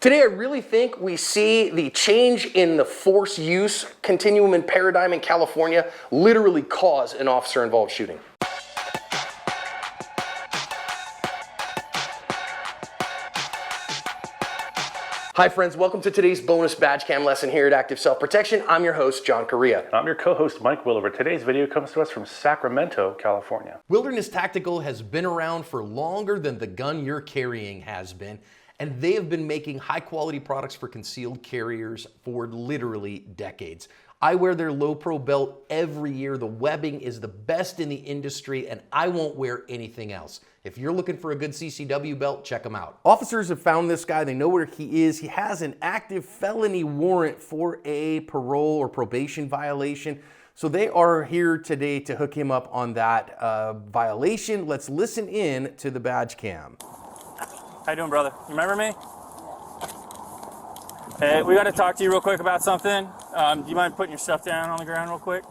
Today, I really think we see the change in the force use continuum and paradigm in California literally cause an officer-involved shooting. Hi friends, welcome to today's bonus badge cam lesson here at Active Self-Protection. I'm your host, John Correa. I'm your co-host, Mike Williver. Today's video comes to us from Sacramento, California. Wilderness Tactical has been around for longer than the gun you're carrying has been, and they have been making high-quality products for concealed carriers for literally decades. I wear their low pro belt every year. The webbing is the best in the industry, and I won't wear anything else. If you're looking for a good CCW belt, check them out. Officers have found this guy. They know where he is. He has an active felony warrant for a parole or probation violation. So they are here today to hook him up on that violation. Let's listen in to the badge cam. How you doing, brother? Remember me? Hey, we got to talk to you real quick about something. Do you mind putting your stuff down on the ground real quick?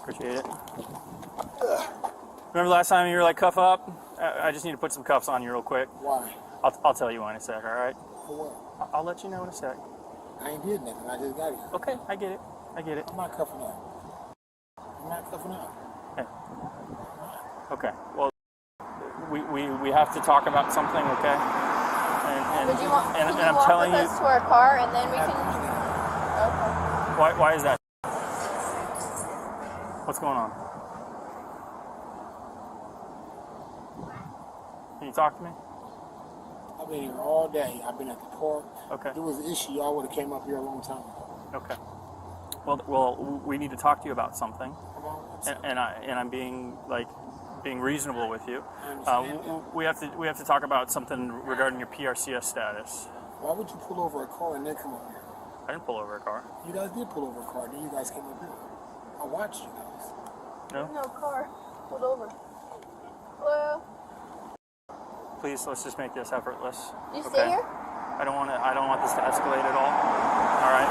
Appreciate it. Remember last time you were like cuff up? I just need to put some cuffs on you real quick. Why? I'll tell you why in a sec, all right? For what? I'll let you know in a sec. I ain't did nothing. I just got here. Okay, I get it. I get it. I'm not cuffing up. I'm not cuffing up. Hey. Okay, well, we have to talk about something, okay? Would you want and to I'm walk telling with you, us to our car and then we can... Okay. why is that? What's going on? Can you talk to me? I've been here all day. I've been at the park. Okay. If there was an issue, I would have came up here a long time ago. Okay. Well, we need to talk to you about something, Come on. and I'm being reasonable with you. I understand that. We have to talk about something regarding your PRCS status. Why would you pull over a car and then come up here? I didn't pull over a car. You guys did pull over a car, then you guys came up here. I watched you guys. No? No car. Pulled over. Hello? Please, let's just make this effortless. You stay here? I don't want this to escalate at all. All right.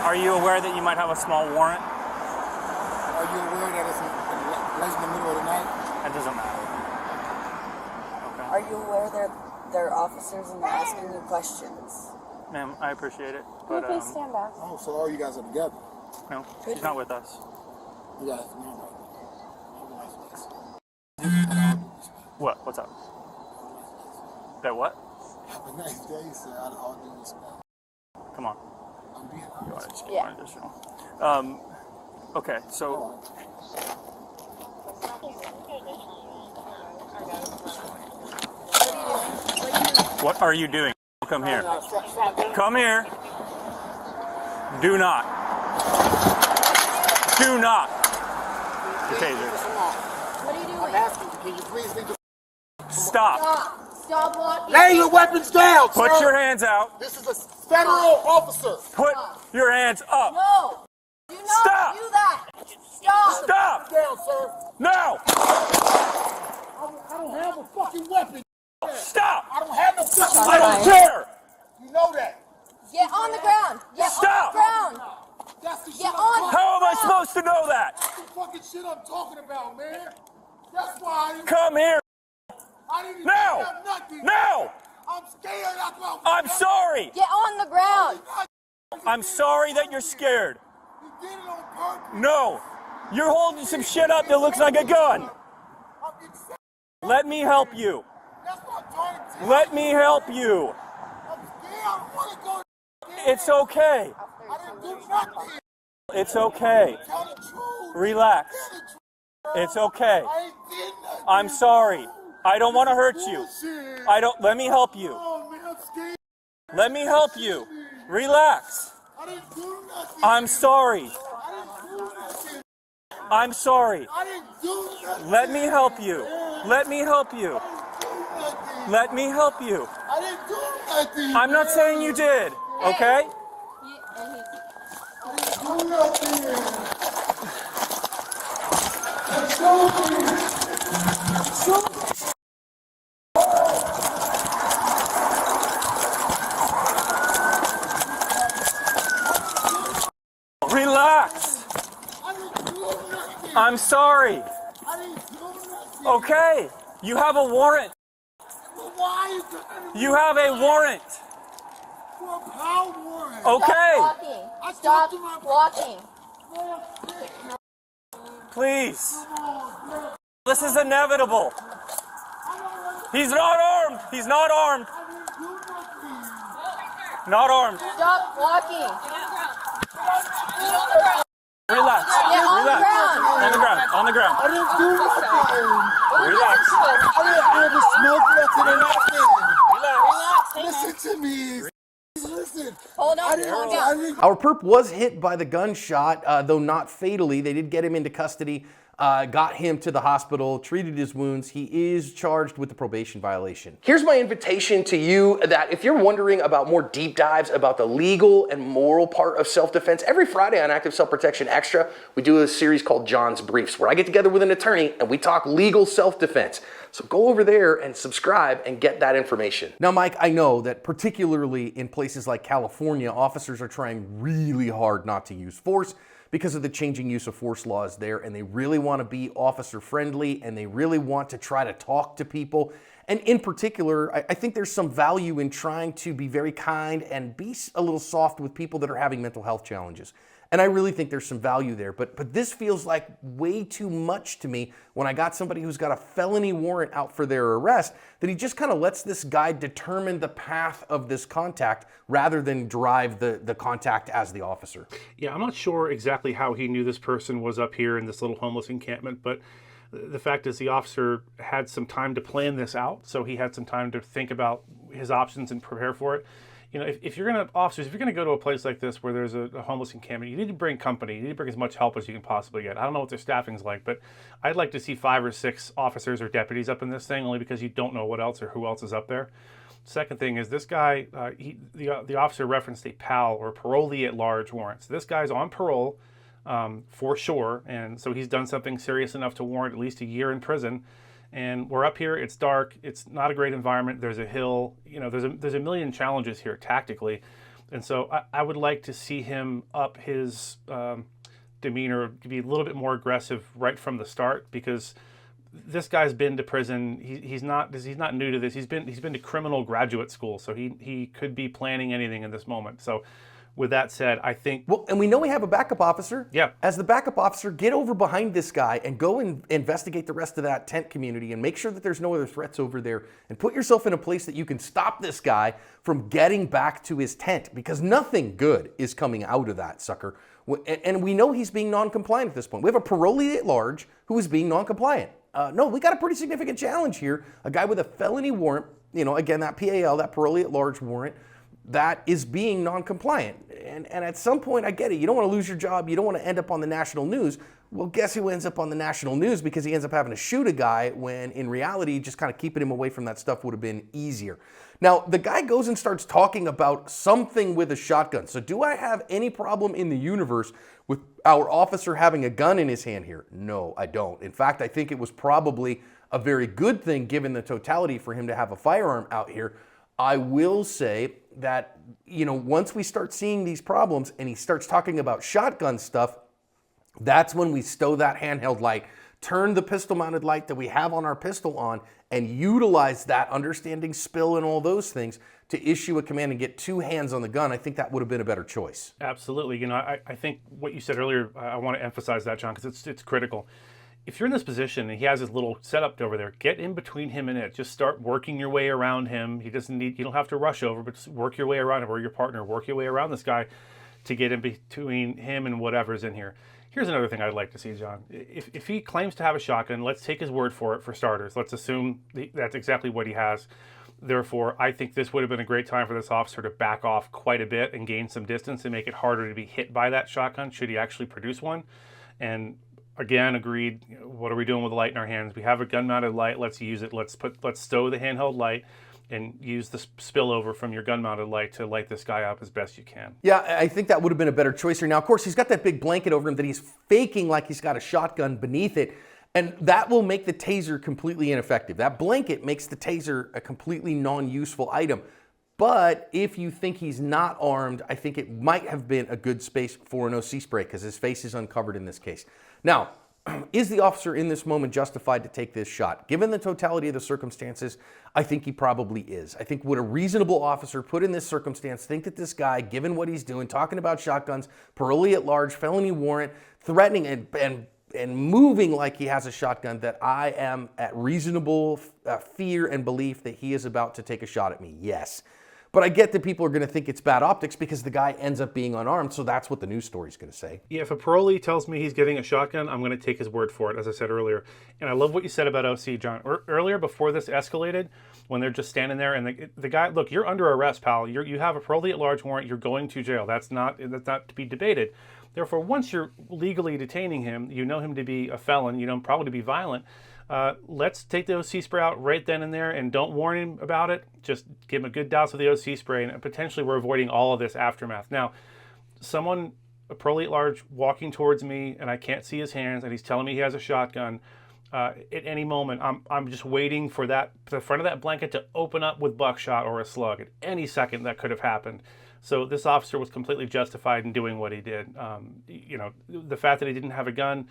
Are you aware that you might have a small warrant? Are you aware that it's late in the middle of the night? That doesn't matter. Okay. Are you aware that they're officers and they're asking you questions? Ma'am, I appreciate it, Can you but please stand back? Oh, so all you guys are together. no, she's not with us. You guys know right now. Have a nice day. What? What's up? That what? Have a nice day, sir. Out of all due respect. Come on. I'm being You honest. want Yeah. additional? Okay, so what are you doing? Come here. Come here. Do not. Do not. Your taser. What are you doing? I'm asking you, can you please leave the... Stop. Stop walking. Lay your weapons down, sir. Put your hands out. This is a federal officer. Put your hands up. No. Do not Stop. do that. Stop. Stop. Down, sir. No. I don't have a fucking weapon. Stop. I don't have no fucking I weapon. don't care. You know that. Get on the ground. Get Stop. on the ground. That's the shit Get I'm on. talking How am I supposed to know that? That's the fucking shit I'm talking about, man. That's why I didn't, Come here. I didn't even Now. have nothing. Now. I'm scared. That's why I'm sorry. Get on the ground. I'm sorry that you're scared. You did it on purpose. No. You're holding some shit up that looks like a gun. I'm excited. Let me help you. That's what I'm trying to tell Let me help you. I'm scared. I don't want to go. It's okay. I didn't do nothing. It's okay. Tell the truth. Relax. Tell the truth. It's okay. I ain't did nothing. I'm sorry. I don't want to hurt you. Bullshit. Let me help you. Oh, man, I'm scared. Let me help you. Relax. I didn't do nothing. I'm sorry. I didn't do nothing. I'm sorry. I didn't do nothing. Let me help you. Let me help you. Nothing. Let me help you. I didn't do nothing. I'm not saying you did, okay? I didn't do nothing. Show me. Show me. Relax. I didn't do nothing. I'm sorry. I didn't do nothing. Okay. You have a warrant. But why are you trying to... You have a warrant. For a pound warrant. Okay. Stop walking. Please. This is inevitable. He's not armed. He's not armed. Not armed. Stop walking. Relax. Yeah, on the Relax. ground. On the ground. On the ground. I didn't do nothing. Relax. I didn't have a smoke left in nothing. Relax. Listen to me. Listen. Hold on. I didn't. Our perp was hit by the gunshot, though not fatally. They did get him into custody, got him to the hospital, treated his wounds. He is charged with the probation violation. Here's my invitation to you that if you're wondering about more deep dives about the legal and moral part of self-defense, every Friday on Active Self-Protection Extra, we do a series called John's Briefs, where I get together with an attorney and we talk legal self-defense. So go over there and subscribe and get that information. Now, Mike, I know that particularly in places like California, officers are trying really hard not to use force because of the changing use of force laws there, and they really want to be officer friendly, and they really want to try to talk to people. And in particular, I think there's some value in trying to be very kind and be a little soft with people that are having mental health challenges. And I really think there's some value there. But this feels like way too much to me when I got somebody who's got a felony warrant out for their arrest, that he just kind of lets this guy determine the path of this contact rather than drive the contact as the officer. Yeah, I'm not sure exactly how he knew this person was up here in this little homeless encampment, but the fact is the officer had some time to plan this out, so he had some time to think about his options and prepare for it. You know, if you're going to go to a place like this where there's a homeless encampment, you need to bring company. You need to bring as much help as you can possibly get. I don't know what their staffing's like, but I'd like to see 5 or 6 officers or deputies up in this thing, only because you don't know what else or who else is up there. Second thing is this guy, the officer referenced a PAL or parolee at large warrant. So this guy's on parole for sure, and so he's done something serious enough to warrant at least a year in prison. And we're up here, it's dark, it's not a great environment, there's a hill, you know, there's a million challenges here tactically. And so I would like to see him up his demeanor, be a little bit more aggressive right from the start, because this guy's been to prison. He's not new to this. He's been to criminal graduate school, so he could be planning anything in this moment. So with that said, I think... Well, and we know we have a backup officer. Yeah. As the backup officer, get over behind this guy and go and investigate the rest of that tent community and make sure that there's no other threats over there, and put yourself in a place that you can stop this guy from getting back to his tent, because nothing good is coming out of that sucker. And we know he's being non-compliant at this point. We have a parolee at large who is being non-compliant. No, we got a pretty significant challenge here. A guy with a felony warrant, you know, again, that PAL, that parolee at large warrant, that is being non-compliant. And at some point, I get it. You don't want to lose your job. You don't want to end up on the national news. Well, guess who ends up on the national news because he ends up having to shoot a guy when in reality, just kind of keeping him away from that stuff would have been easier. Now, the guy goes and starts talking about something with a shotgun. So do I have any problem in the universe with our officer having a gun in his hand here? No, I don't. In fact, I think it was probably a very good thing given the totality for him to have a firearm out here. I will say that, you know, once we start seeing these problems and he starts talking about shotgun stuff, that's when we stow that handheld light, turn the pistol mounted light that we have on our pistol on, and utilize that understanding spill and all those things to issue a command and get 2 hands on the gun. I think that would have been a better choice. Absolutely. You know, I think what you said earlier, I want to emphasize that, John, because it's critical. If you're in this position and he has his little setup over there, get in between him and it. Just start working your way around him. You don't have to rush over, but just work your way around him, or your partner, work your way around this guy to get in between him and whatever's in here. Here's another thing I'd like to see, John. If he claims to have a shotgun, let's take his word for it for starters. Let's assume that's exactly what he has. Therefore, I think this would have been a great time for this officer to back off quite a bit and gain some distance and make it harder to be hit by that shotgun should he actually produce one. And again, agreed, what are we doing with the light in our hands? We have a gun-mounted light, let's use it. Let's stow the handheld light and use the spillover from your gun-mounted light to light this guy up as best you can. Yeah, I think that would have been a better choice here. Now, of course, he's got that big blanket over him that he's faking like he's got a shotgun beneath it, and that will make the taser completely ineffective. That blanket makes the taser a completely non-useful item. But if you think he's not armed, I think it might have been a good space for an OC spray because his face is uncovered in this case. Now, is the officer in this moment justified to take this shot? Given the totality of the circumstances, I think he probably is. I think would a reasonable officer put in this circumstance think that this guy, given what he's doing, talking about shotguns, parole at large, felony warrant, threatening and moving like he has a shotgun, that I am at reasonable fear and belief that he is about to take a shot at me? Yes. But I get that people are going to think it's bad optics because the guy ends up being unarmed, so that's what the news story is going to say. Yeah, if a parolee tells me he's getting a shotgun, I'm going to take his word for it, as I said earlier. And I love what you said about OC, John. Earlier, before this escalated, when they're just standing there, and the guy, look, you're under arrest, pal. You have a parolee at large warrant. You're going to jail. That's not to be debated. Therefore, once you're legally detaining him, you know him to be a felon, you know him probably to be violent. Let's take the OC spray out right then and there, and don't warn him about it. Just give him a good douse of the OC spray, and potentially we're avoiding all of this aftermath. Now, a parolee at large, walking towards me, and I can't see his hands, and he's telling me he has a shotgun. At any moment, I'm just waiting for the front of that blanket to open up with buckshot or a slug. At any second, that could have happened. So this officer was completely justified in doing what he did. The fact that he didn't have a gun,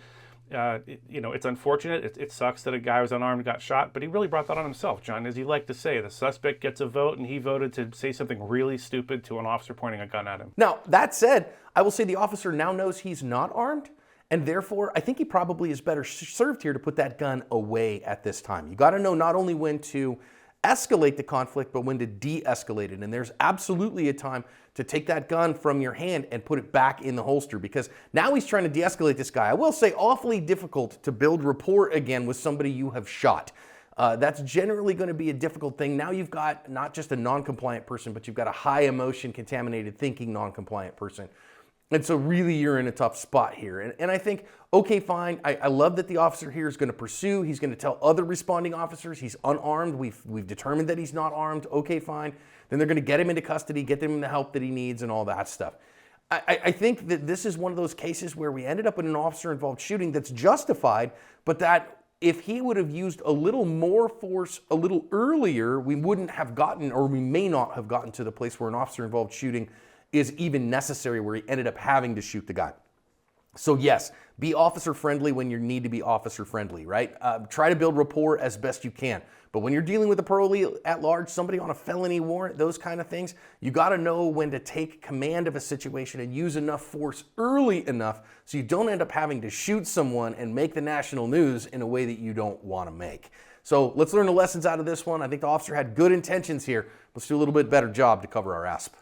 it's unfortunate. It sucks that a guy was unarmed and got shot, but he really brought that on himself, John. As you like to say, the suspect gets a vote, and he voted to say something really stupid to an officer pointing a gun at him. Now, that said, I will say the officer now knows he's not armed, and therefore, I think he probably is better served here to put that gun away at this time. You got to know not only when to escalate the conflict, but when to de-escalate it. And there's absolutely a time to take that gun from your hand and put it back in the holster, because now he's trying to de-escalate this guy. I will say, awfully difficult to build rapport again with somebody you have shot. That's generally going to be a difficult thing. Now you've got not just a non-compliant person, but you've got a high emotion, contaminated thinking non-compliant person. And so really you're in a tough spot here. And I think, okay, fine. I love that the officer here is going to pursue. He's going to tell other responding officers he's unarmed. We've determined that he's not armed. Okay, fine. Then they're going to get him into custody, get him the help that he needs and all that stuff. I think that this is one of those cases where we ended up in an officer-involved shooting that's justified, but that if he would have used a little more force a little earlier, we wouldn't have gotten, or we may not have gotten to the place where an officer-involved shooting is even necessary, where he ended up having to shoot the guy. So yes, be officer friendly when you need to be officer friendly, right? Try to build rapport as best you can. But when you're dealing with a parolee at large, somebody on a felony warrant, those kind of things, you got to know when to take command of a situation and use enough force early enough so you don't end up having to shoot someone and make the national news in a way that you don't want to make. So let's learn the lessons out of this one. I think the officer had good intentions here. Let's do a little bit better job to cover our asp.